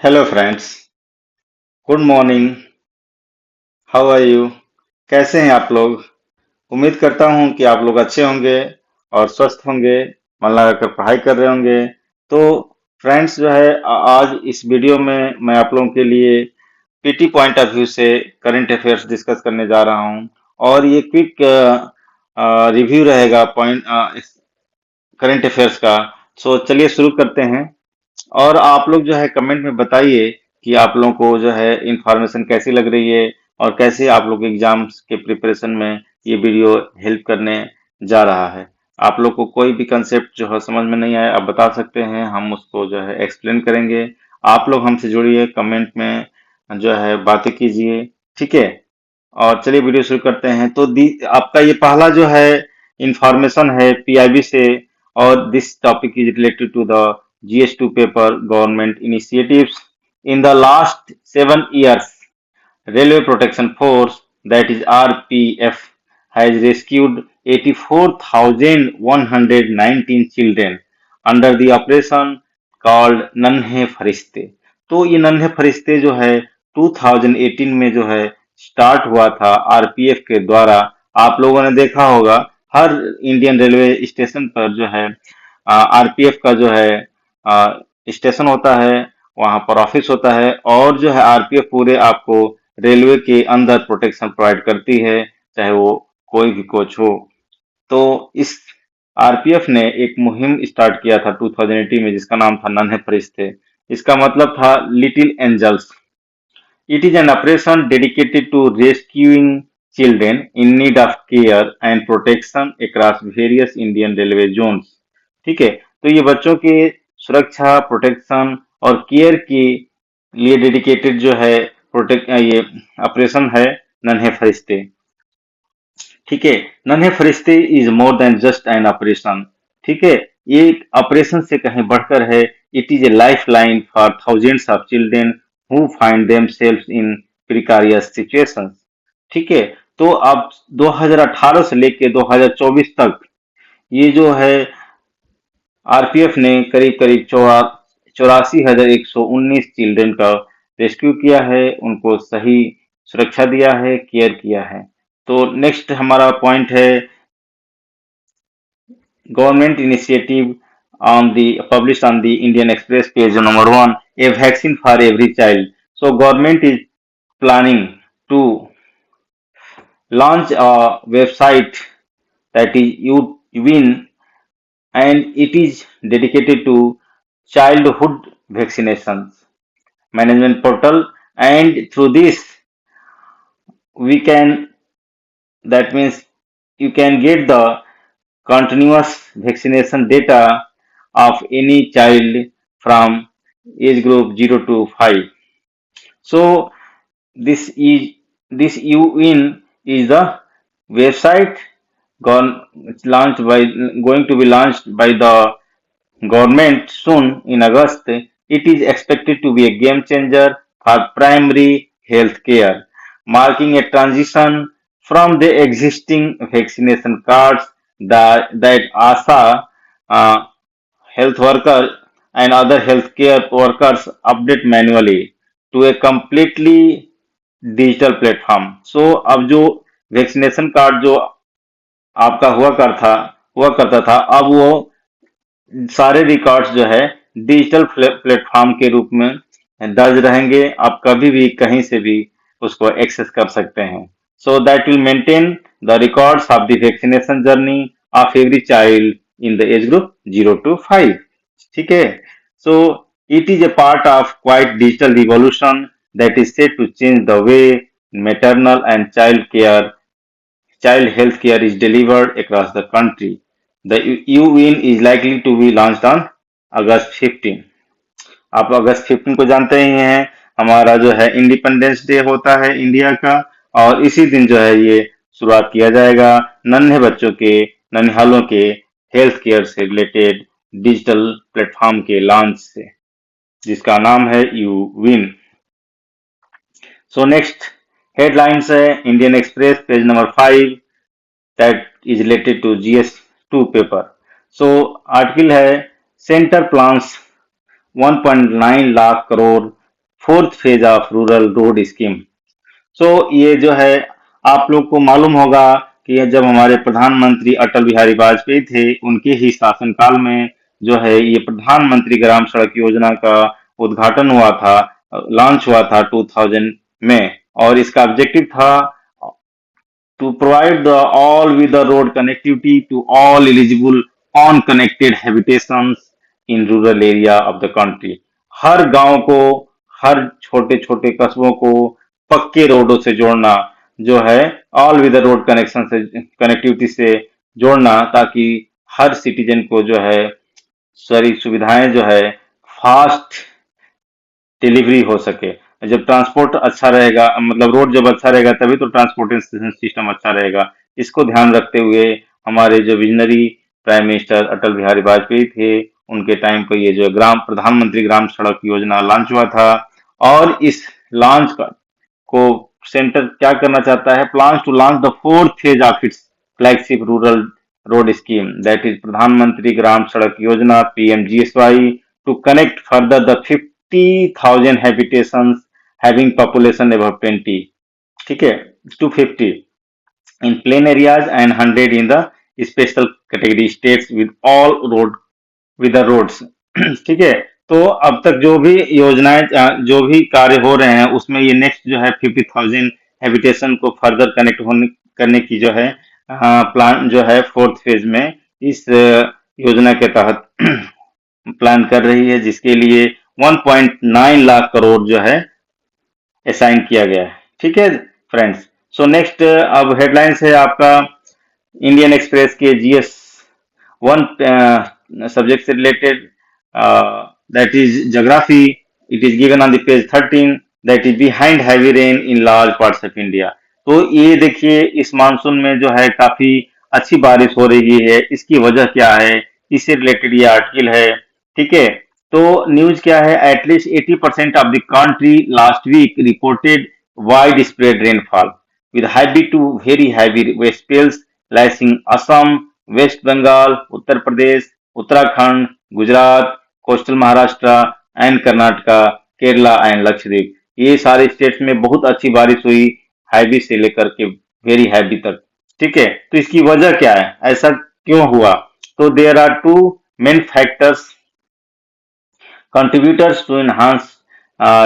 Hello friends. Good morning. How are you? कैसे हैं आप लोग? उम्मीद करता हूं कि आप लोग अच्छे होंगे और स्वस्थ होंगे, मन लगाकर पढ़ाई कर रहे होंगे। तो फ्रेंड्स जो है आज इस वीडियो में मैं आप लोगों के लिए पीटी पॉइंट ऑफ व्यू से करंट अफेयर्स डिस्कस करने जा रहा हूं। और ये क्विक रिव्यू रहेगा पॉइंट करंट अफेयर्स का। सो चलिए शुरू करते हैं। और आप लोग जो है कमेंट में बताइए कि आप लोगों को जो है इंफॉर्मेशन कैसी लग रही है और कैसे आप लोग एग्जाम्स के प्रिपरेशन में ये वीडियो हेल्प करने जा रहा है। आप लोग को कोई भी कंसेप्ट जो है समझ में नहीं आया आप बता सकते हैं, हम उसको जो है एक्सप्लेन करेंगे। आप लोग हमसे जुड़िए, कमेंट में जो है बातें कीजिए, ठीक है। और चलिए वीडियो शुरू करते हैं। तो आपका ये पहला जो है इंफॉर्मेशन है पीआईबी से। और this topic is related to the GS2 paper government initiatives in the last 7 years. Railway Protection Force, that is RPF, has rescued 84,119 children under the operation called नन्हे फरिश्ते। तो ये नन्हे फरिश्ते जो है 2018 में जो है स्टार्ट हुआ था आरपीएफ के द्वारा। आप लोगों ने देखा होगा हर इंडियन रेलवे स्टेशन पर जो है आरपीएफ का जो है स्टेशन होता है, वहां पर ऑफिस होता है। और जो है आरपीएफ पूरे आपको रेलवे के अंदर प्रोटेक्शन प्रोवाइड करती है, चाहे वो कोई भी कोच हो। तो इस आरपीएफ ने एक मुहिम स्टार्ट किया था 2018 में जिसका नाम था नन्हे फरिश्ते। इसका मतलब था little angels. It is an operation dedicated to rescuing children in need of care and protection across various Indian railway zones. ठीक है, तो ये बच्चों के सुरक्षा, प्रोटेक्शन और केयर के लिए डेडिकेटेड जो है प्रोटेक्ट ये ऑपरेशन है नन्हे फरिश्ते। ठीक है, Nanhe Farishte is more than just an operation. ठीक है, ये ऑपरेशन से कहीं बढ़कर है। It is a lifeline for thousands of children who find themselves in precarious situations. ठीक है, तो अब 2018 से लेके 2024 तक ये जो है आरपीएफ ने करीब करीब 84,119 चिल्ड्रन का रेस्क्यू किया है, उनको सही सुरक्षा दिया है, केयर किया है। तो नेक्स्ट हमारा पॉइंट है government initiative on the published on the Indian Express page number 1, a vaccine for every child. So government is planning to launch a website that is UWIN, and it is dedicated to childhood vaccinations management portal. And through this we can, that means you can get the continuous vaccination data of any child from age group 0 to 5. So this UIN is the website launched by, going to be launched by the government soon in August. It is expected to be a game changer for primary health care, marking a transition from the existing vaccination cards that ASA, health worker and other healthcare workers update manually to a completely digital platform. So अब जो vaccination card जो आपका हुआ करता था, अब वो सारे रिकॉर्ड्स जो है डिजिटल प्लेटफॉर्म के रूप में दर्ज रहेंगे। आप कभी भी कहीं से भी उसको एक्सेस कर सकते हैं। So that will maintain the records of the vaccination journey of every child in the age group 0 to 5। ठीक है, so it is A part of quite digital revolution that is said to change the way maternal and child health care is delivered across the country. The UWIN is likely to be launched on August 15। आप अगस्त 15 को जानते ही हैं, हमारा जो है independence day होता है India का। और इसी दिन जो है ये शुरुआत किया जाएगा नन्हे बच्चों के, ननिहालों के हेल्थ केयर से रिलेटेड डिजिटल प्लेटफॉर्म के लॉन्च से, जिसका नाम है UWIN। So next headlines है Indian Express page number 5, that is related to GS2 paper. So article है Center plans 1.9 lakh crore fourth phase of rural road scheme. So ये जो है, आप लोग को मालूम होगा कि ये जब हमारे प्रधानमंत्री अटल बिहारी वाजपेयी थे, उनके ही शासनकाल में जो है ये प्रधानमंत्री ग्राम सड़क योजना का उद्घाटन हुआ था, लॉन्च हुआ था 2000 में। और इसका ऑब्जेक्टिव था to provide the all with the road connectivity to all eligible unconnected habitations in rural area of the country। हर गांव को, हर छोटे छोटे कस्बों को पक्के रोडों से जोड़ना, जो है ऑल विद रोड कनेक्शन से, कनेक्टिविटी से जोड़ना, ताकि हर सिटीजन को जो है सारी सुविधाएं जो है फास्ट डिलीवरी हो सके। जब ट्रांसपोर्ट अच्छा रहेगा, मतलब रोड जब अच्छा रहेगा तभी तो ट्रांसपोर्टेशन सिस्टम अच्छा रहेगा। इसको ध्यान रखते हुए हमारे जो visionary prime minister Atal Bihari Vajpayee थे, उनके टाइम पर ये जो ग्राम प्रधानमंत्री ग्राम सड़क योजना लॉन्च हुआ था। और इस लॉन्च का को सेंटर क्या करना चाहता है, plans to launch the fourth phase of its flagship rural road scheme, that is Pradhan Mantri Gram Sadak Yojana PMGSY, to connect further the 50,000 habitations having population above 20, ठीक है, to 50 in plain areas and 100 in the special category states with all road with the roads। ठीक है। तो अब तक जो भी योजनाएं, जो भी कार्य हो रहे हैं, उसमें ये नेक्स्ट जो है 50,000 हैबिटेशन को फर्दर कनेक्ट होने करने की जो है प्लान जो है फोर्थ फेज में इस योजना के तहत प्लान कर रही है, जिसके लिए 1.9 लाख करोड़ जो है असाइन किया गया है। ठीक है फ्रेंड्स। सो नेक्स्ट अब हेडलाइंस है आपका इंडियन एक्सप्रेस के जीएस वन सब्जेक्ट से related, that is geography. It is given on the page 13, that is behind heavy rain in large parts of India. तो ये देखिए, इस मानसून में जो है काफी अच्छी बारिश हो रही है, इसकी वजह क्या है, इससे रिलेटेड ये आर्टिकल है। ठीक है। तो न्यूज क्या है, at least 80% of the country last week reported wide spread rainfall with heavy to very heavy spells lasting Assam, West Bengal, Uttar Pradesh, Uttarakhand, Gujarat, coastal Maharashtra and Karnataka, Kerala and Lakshadweep. ये सारे स्टेट्स में बहुत अच्छी बारिश हुई, हैवी से लेकर के वेरी हैवी तक। ठीक है। तो इसकी वजह क्या है, ऐसा क्यों हुआ? तो there are two main factors contributors to enhance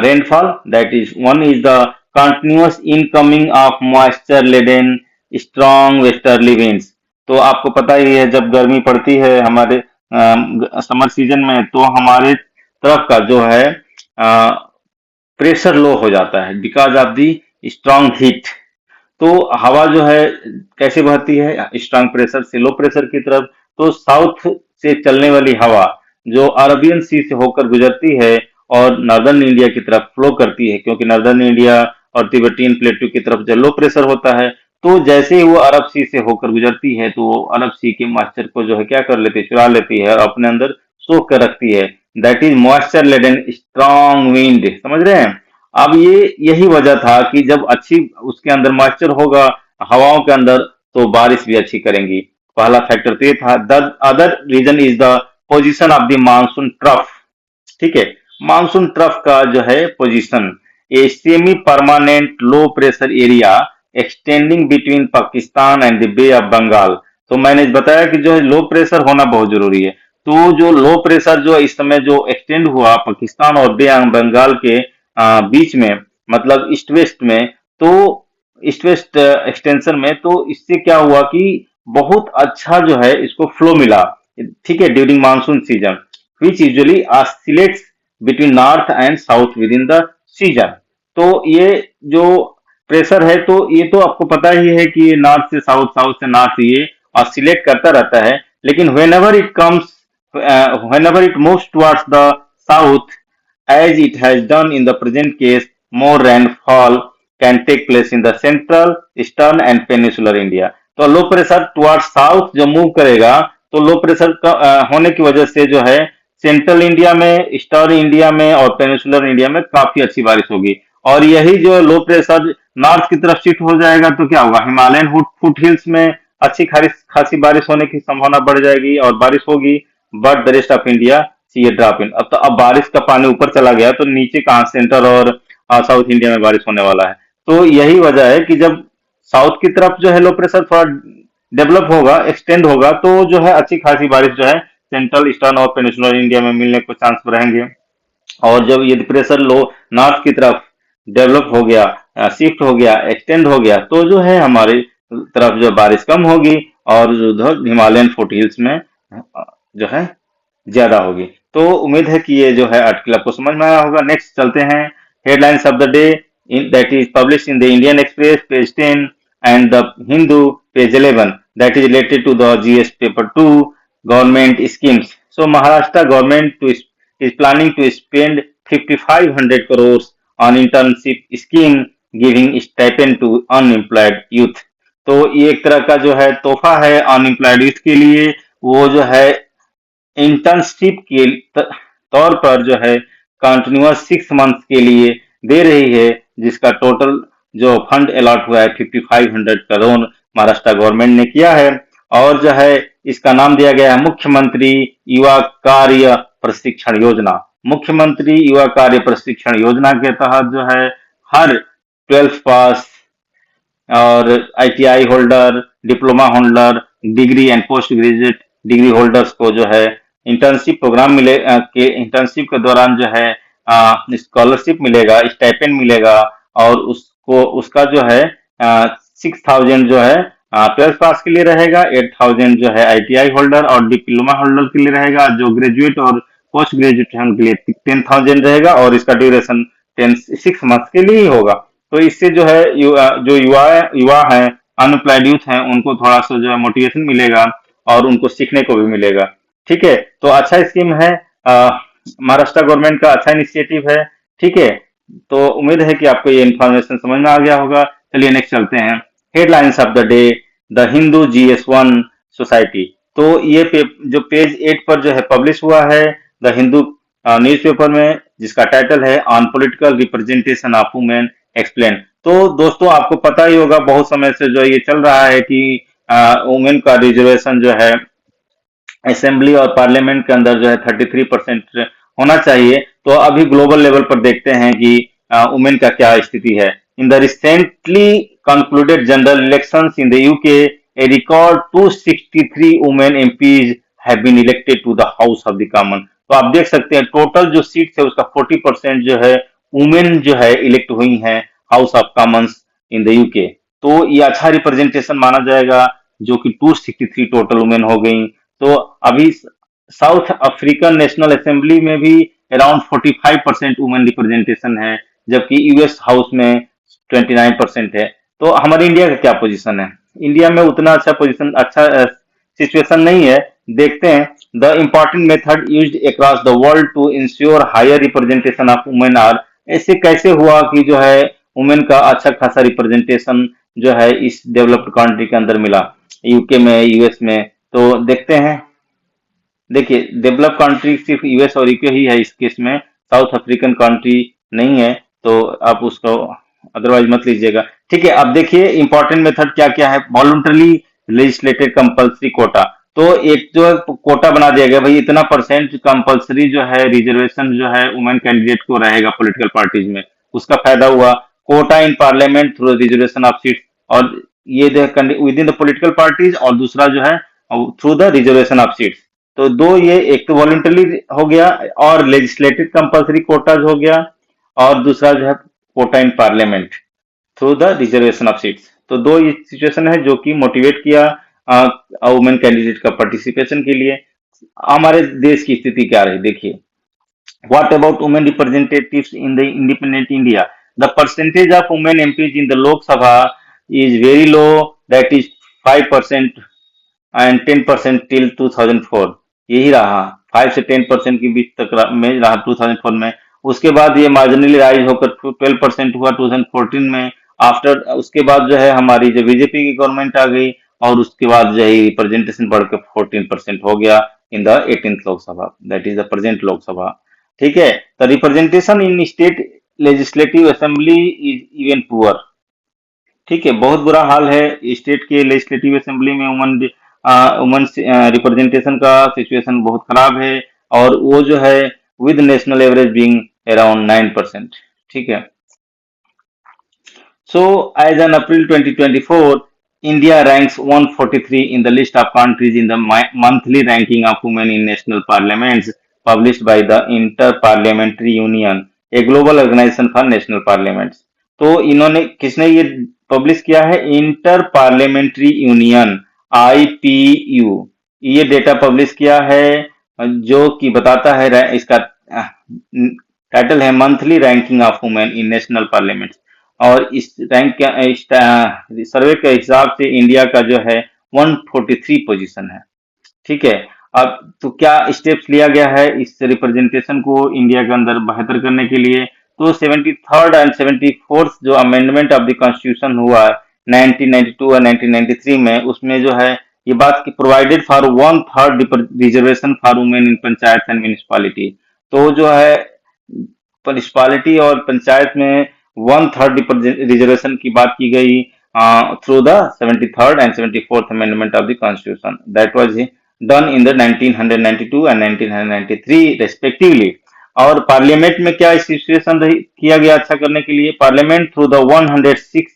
rainfall. That is, one is the continuous incoming of moisture laden strong westerly winds। तो आपको पता ही है, जब गर्मी पड़ती है हमारे समर सीजन में, तो हमारे तरफ का जो है प्रेशर लो हो जाता है because of the strong heat. तो हवा जो है कैसे बहती है, स्ट्रांग प्रेशर से लो प्रेशर की तरफ। तो साउथ से चलने वाली हवा जो अरबियन सी से होकर गुजरती है और नॉर्दर्न इंडिया की तरफ फ्लो करती है, क्योंकि नॉर्दर्न इंडिया और तिब्बतीन प्लेटू की तरफ जो लो प्रेशर होता है, तो जैसे ही वो अरब सी से होकर गुजरती है, तो वो अरब सी के मॉइस्चर को जो है क्या कर लेती है, चुरा लेती है और अपने अंदर सोख कर रखती है। That is moisture laden strong wind. समझ रहे हैं? अब ये यही वजह था कि जब अच्छी उसके अंदर मॉइस्चर होगा हवाओं के अंदर, तो बारिश भी अच्छी करेंगी। पहला फैक्टर तो ये था। The other reason is the position of the monsoon trough. ठीक है। मानसून ट्रफ का जो है position, a semi permanent low pressure area extending between Pakistan and the Bay of Bengal. तो मैंने बताया कि जो है लो प्रेशर होना बहुत जरूरी है। तो जो लो प्रेशर जो इस समय जो एक्सटेंड हुआ पाकिस्तान और बे ऑफ बंगाल के बीच में, मतलब ईस्ट वेस्ट में, तो ईस्ट वेस्ट एक्सटेंशन में, तो इससे क्या हुआ कि बहुत अच्छा जो है इसको फ्लो मिला। ठीक है, during monsoon season which usually oscillates between north and south with in the season. तो ये जो प्रेशर है, तो ये तो आपको पता ही है कि ये नॉर्थ से साउथ, साउथ से नॉर्थ, ये ऑसिलेट करता रहता है। लेकिन whenever it moves towards the south, as it has done in the present case, more rainfall can take place in the central, eastern and peninsular India। तो low pressure towards south जो move करेगा, तो low pressure होने की वजह से जो है सेंट्रल इंडिया में, ईस्टर्न इंडिया में और पेनिसुलर इंडिया में काफी अच्छी बारिश होगी। और यही जो लो प्रेशर नॉर्थ की तरफ शिफ्ट हो जाएगा, तो क्या होगा, हिमालयन फुट हिल्स में अच्छी खासी बारिश होने की संभावना बढ़ जाएगी और बारिश होगी। But the rest of India see a drop in. अब बारिश का पानी ऊपर चला गया तो नीचे कहाँ सेंटर और साउथ इंडिया में बारिश होने वाला है। तो यही वजह है कि जब साउथ की तरफ जो है लो प्रेशर थोड़ा डेवलप होगा, एक्सटेंड होगा, तो जो है अच्छी खासी बारिश जो है सेंट्रल, ईस्टर्न और पेनिनसुलर इंडिया में मिलने के चांस रहेंगे। और जब ये प्रेशर लो नॉर्थ की तरफ डेवलप हो गया, शिफ्ट हो गया, एक्सटेंड हो गया, तो जो है हमारी तरफ जो बारिश कम होगी और उधर हिमालयन फुटहिल्स में जो है ज्यादा होगी। तो उम्मीद है कि ये जो है आर्टिकल आपको समझ में आया होगा। नेक्स्ट चलते हैं headlines of the day that is publish in the Indian Express page 10 and the Hindu page 11 that is related to the GS paper 2 government schemes. So Maharashtra government to is planning to spend 5,500 crores on internship scheme giving stipend to unemployed youth। तो ये एक तरह का जो है तोहफा है unemployed youth के लिए। वो जो है इंटर्नशिप के तौर पर जो है कंटिन्यूअस 6 मंथ के लिए दे रही है, जिसका टोटल जो फंड अलॉट हुआ है 5,500 करोड़ महाराष्ट्र गवर्नमेंट ने किया है। और जो है इसका नाम दिया गया है मुख्यमंत्री युवा कार्य प्रशिक्षण योजना। मुख्यमंत्री युवा कार्य प्रशिक्षण योजना के तहत जो है हर 12th पास और ITI holder, diploma holder, degree and post graduate degree holders को जो है इंटर्नशिप प्रोग्राम के इंटर्नशिप के दौरान जो है स्कॉलरशिप मिलेगा, स्टाइपेंड मिलेगा। और उसको उसका जो है 6,000 जो है 12th पास के लिए रहेगा, 8,000 जो है आईटीआई होल्डर और डिप्लोमा होल्डर के लिए रहेगा। जो ग्रेजुएट और पोस्ट ग्रेजुएट है उनके लिए 10,000 रहेगा और इसका ड्यूरेशन 6 मंथ के लिए ही होगा। तो इससे जो है जो युवा है, अनएम्प्लॉयड यूथ है, उनको थोड़ा सा जो है मोटिवेशन मिलेगा और उनको सीखने को भी मिलेगा। ठीक है, तो अच्छा स्कीम है, महाराष्ट्र गवर्नमेंट का अच्छा इनिशिएटिव है। ठीक है, तो उम्मीद है कि आपको ये इन्फॉर्मेशन समझ में आ गया होगा। चलिए नेक्स्ट चलते हैं headlines of the day the Hindu GS1 society. तो ये जो पेज 8 पर जो है पब्लिश हुआ है द हिंदू न्यूज़पेपर में, जिसका टाइटल है on political representation of women explain. तो दोस्तों आपको पता ही होगा बहुत समय से जो ये चल रहा है कि वुमेन का रिजर्वेशन जो है असेंबली और पार्लियामेंट के अंदर जो है 33% होना चाहिए। तो अभी ग्लोबल लेवल पर देखते हैं कि वुमेन का क्या स्थिति है। In the recently concluded general elections in the UK a record 263 women MPs have been elected to the House of the Common. तो आप देख सकते हैं टोटल जो सीट्स है उसका 40% जो है वुमेन जो है इलेक्ट हुई हैं house of Commons in the UK. तो ये अच्छा रिप्रेजेंटेशन माना जाएगा, जो कि 263 टोटल वुमेन हो गई। तो अभी साउथ अफ्रीकन नेशनल असेंबली में भी अराउंड 45% वुमेन रिप्रेजेंटेशन है, जबकि यूएस हाउस में 29% है। तो हमारे इंडिया का क्या पोजीशन है? इंडिया में उतना अच्छा पोजीशन, अच्छा सिचुएशन नहीं है। देखते हैं the important method used across the world to ensure higher representation of women are. ऐसे कैसे हुआ कि जो है वुमेन का अच्छा खासा रिप्रेजेंटेशन जो है इस डेवलप्ड कंट्री के अंदर मिला, यूके में, यूएस में। तो देखते हैं। देखिए डेवलप कंट्री सिर्फ यूएस और यूके ही है इस केस में, साउथ अफ्रीकन कंट्री नहीं है, तो आप उसको अदरवाइज मत लीजिएगा। ठीक है, अब देखिए इंपॉर्टेंट मेथड क्या क्या है। Voluntarily legislated compulsory quota. तो एक जो है कोटा बना दिया गया, भाई इतना परसेंट कंपल्सरी जो है रिजर्वेशन जो है वुमेन कैंडिडेट को रहेगा पॉलिटिकल पार्टीज में। उसका फायदा हुआ quota in parliament through reservation of seats, और ये within the political parties, और दूसरा जो है through the reservation of seats. तो दो, ये एक तो वॉलंटरी हो गया और लेजिस्लेटिव कंपल्सरी कोटाज हो गया, और दूसरा जो है quota in parliament through the reservation of seats. तो दो ये सिचुएशन है जो कि मोटिवेट किया वुमेन कैंडिडेट का पार्टिसिपेशन के लिए। हमारे देश की स्थिति क्या रही देखिए। What about women representatives in the independent India? The percentage of women MPs in the Lok Sabha is very low, that is 5% and 10% till 2004। यही रहा 5 से 10% के बीच तक में रहा 2004 में। उसके बाद ये मार्जिनली राइज होकर 12% हुआ 2014 में। आफ्टर उसके बाद जो है हमारी जो बीजेपी की गवर्नमेंट आ गई, और उसके बाद जो है रिप्रेजेंटेशन बढ़कर 14% हो गया in the 18th Lok Sabha, that is the present Lok Sabha. ठीक है, the representation in state legislative assembly is even poor. ठीक है, बहुत बुरा हाल है स्टेट के लेजिस्लेटिव असेंबली में वुमन रिप्रेजेंटेशन का सिचुएशन बहुत खराब है। और वो जो है with national average being around 9%। ठीक है। So, as on April 2024, India ranks 143 in the list of countries in the monthly ranking of women in national parliaments published by the Inter-Parliamentary Union, a global organization for national parliaments. तो इन्होंने किसने ये publish किया है? Inter parliamentary union IPU, ये data publish किया है जो कि बताता है इसका टाइटल है monthly ranking of women in national parliament. और इस रैंक सर्वे के हिसाब से इंडिया का जो है 143 पोजीशन है। ठीक है। अब तो क्या स्टेप्स लिया गया है इस रिप्रेजेंटेशन को इंडिया के अंदर बेहतर करने के लिए? तो 73rd एंड 74th जो अमेंडमेंट ऑफ द कॉन्स्टिट्यूशन हुआ 1992 और 1993 में, उसमें जो है ये बात की provided for 1/3 reservation for women in panchayat and municipality. तो जो है म्यूनिसिपालिटी और पंचायत में 1/3 रिजर्वेशन की बात की गई through the 73rd and 74th amendment of the constitution that was done in the 1992 and 1993 respectively. और पार्लियामेंट में क्या सिचुएशन किया गया अच्छा करने के लिए? Parliament through the 106th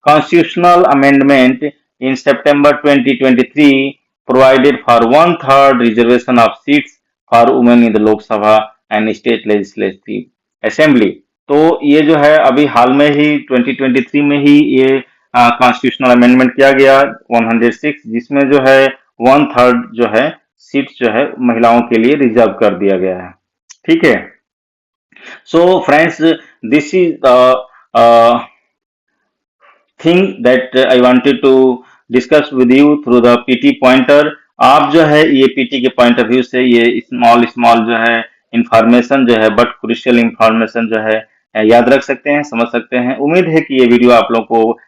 constitutional amendment in September 2023 provided for 1/3 reservation of seats for women in the Lok Sabha and state legislative assembly। तो ये जो है अभी हाल में ही 2023 में ही ये कॉन्स्टिट्यूशनल अमेंडमेंट किया गया 106, जिसमें जो है 1/3 जो है सीट जो है महिलाओं के लिए रिजर्व कर दिया गया है। ठीक है। So friends, this is thing that I wanted to discuss with you through the PT pointer. आप जो है ये पीटी के पॉइंट ऑफ व्यू से ये स्मॉल स्मॉल जो है इंफॉर्मेशन जो है बट क्रुशियल इंफॉर्मेशन जो है याद रख सकते हैं, समझ सकते हैं। उम्मीद है कि ये वीडियो आप लोग को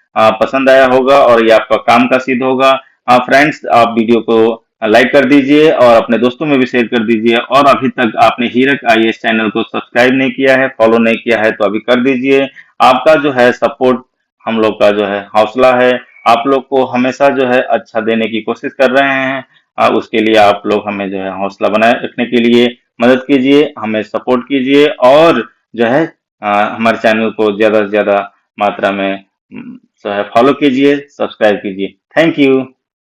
पसंद आया होगा और ये आपका काम का सिद्ध होगा। फ्रेंड्स, आप वीडियो को लाइक कर दीजिए और अपने दोस्तों में भी शेयर कर दीजिए। और अभी तक आपने हीरक आईएएस चैनल को सब्सक्राइब नहीं किया है, फॉलो नहीं किया है, तो अभी कर दीजिए। आपका जो है सपोर्ट हम लोग का जो है हौसला है। आप लोग को हमेशा जो है अच्छा देने की कोशिश कर रहे हैं। उसके लिए आप लोग हमें जो है हौसला बनाए रखने के लिए मदद कीजिए, हमें सपोर्ट कीजिए और जो है हमारे चैनल को ज्यादा से ज्यादा मात्रा में जो है फॉलो कीजिए, सब्सक्राइब कीजिए। Thank you.